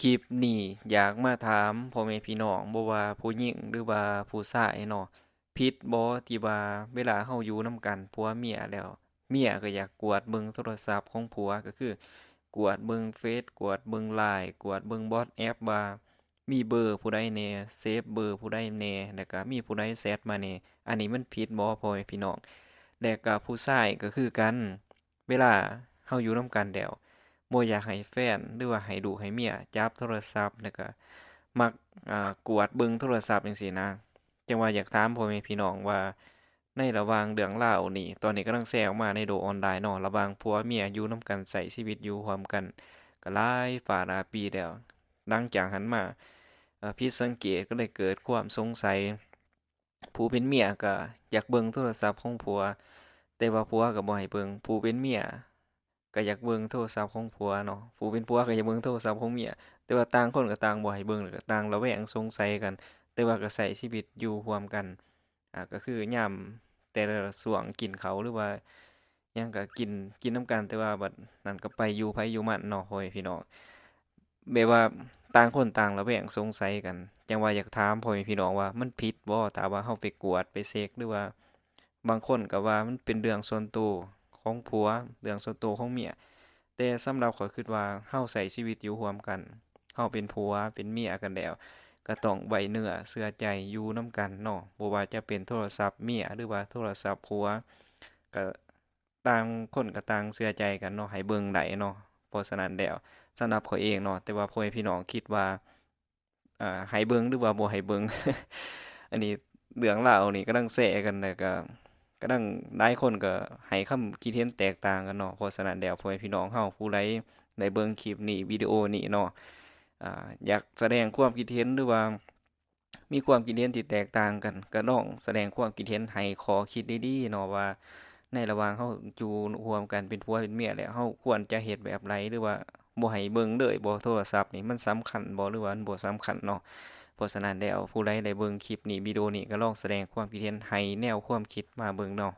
คลิปนี้อยากมาถามพ่อแม่พี่น้องบ่ว่าผู้หญิงหรือว่าผู้ชายเนาะผิดบ่ที่ว่าเวลาเราอยู่นำกันผัวเมียแล้วเมียก็อยากกวาดเบิ่งโทรศัพท์ของผัวก็คือกวาดเบิ่งเฟซกวาดเบิ่ง LINE กวาดเบิ่ง WhatsApp ว่ามีเบอร์ผู้ใดแหน่เซฟเบอร์ผู้ใดแหน่แล้วก็มีผู้ใดแชตมาแหน่อันนี้มันผิดบ่พ่อแม่พี่น้องแล้วก็ผู้ชายก็คือกันเวลาเราอยู่นำกันแล้ว บ่อยากให้แฟนหรือว่าให้ลูกให้เมียจับโทรศัพท์แล้วก็มักกวาดเบิ่งโทรศัพท์จั่งซี้นะจั่งว่าอยากถามพ่อแม่พี่น้องว่าในระหว่างเรื่องราวนี้ตอนนี้กำลังแชร์ออกมาในโลกออนไลน์เนาะระหว่างผัวเมียอยู่นำกันใช้ชีวิตอยู่ร่วมกันก็หลายฝ่าหลายปีแล้วหลังจากหันมาผิดสังเกตก็เลยเกิดความสงสัยผู้เป็นเมียก็อยากเบิ่งโทรศัพท์ของผัวแต่ว่าผัวก็บ่ให้เบิ่งผู้เป็นเมีย ก็อยากเบิ่งโทรศัพท์ของผัวเนาะผู้เป็นผัวก็อยากเบิ่งโทรศัพท์ของเมียแต่ว่าต่างคนก็ต่างบ่ให้เบิ่งแล้วก็ต่างระแวงสงสัยกันแต่ว่าก็ใช้ชีวิตอยู่ร่วมกันก็คือยามแต่ละช่วงกินข้าวหรือว่าหยังก็กินนำกันแต่ว่าบัดนั้นก็ไปอยู่ไผอยู่มันเนาะพ่อแม่พี่น้องแบบว่าต่างคนต่างระแวงสงสัยกันจั่งว่าอยากถามพ่อแม่พี่น้องว่ามันผิดบ่ถ้าว่าเราไปกวดไปเช็กหรือว่าบางคนก็ว่ามันเป็นเรื่องส่วนตัวของผัวเรื่องส่วนตัวของเมีย แต่สำหรับข้อยคิดว่าเราใช้ชีวิตอยู่ร่วมกันเราเป็นผัวเป็นเมียกันแล้วก็ต้องไว้เนื้อเชื่อใจอยู่นำกันเนาะบ่ว่าจะเป็นโทรศัพท์เมียหรือว่าโทรศัพท์ผัวก็ต่างคนก็ต่างเชื่อใจกันเนาะให้เบิ่งได้เนาะเพราะฉะนั้นแล้วสำหรับข้อยเองเนาะแต่ว่าพ่อแม่พี่น้องคิดว่าให้เบิ่งหรือว่าบ่ให้เบิ่งอันนี้เรื่องราวนี่กำลังแชร์กันแล้วก็กำลังหลายคนก็ให้คำคิดเห็นแตกต่างกันเนาะเพราะฉะนั้นแล้วพ่อแม่พี่น้องเราผู้ใดได้เบิ่งคลิปนี้วิดีโอนี้เนาะอยากแสดงความคิดเห็นหรือว่ามีความคิดเห็นที่แตกต่างกันก็ลองแสดงความคิดเห็นให้ข้อคิดดีๆเนาะว่าในระหว่างเราอยู่ร่วมกันเป็นผัวเป็นเมียแล้วเราควรจะเฮ็ดแบบใดหรือว่าบ่ให้เบิ่งเลยบ่โทรศัพท์นี่มันสำคัญบ่หรือว่ามันบ่สำคัญเนาะ เพราะฉะนั้นแล้วผู้ใดได้เบิ่งคลิปนี้วิดีโอนี้ก็ลองแสดงความคิดเห็นให้แนวความคิดมาเบิ่งเนาะ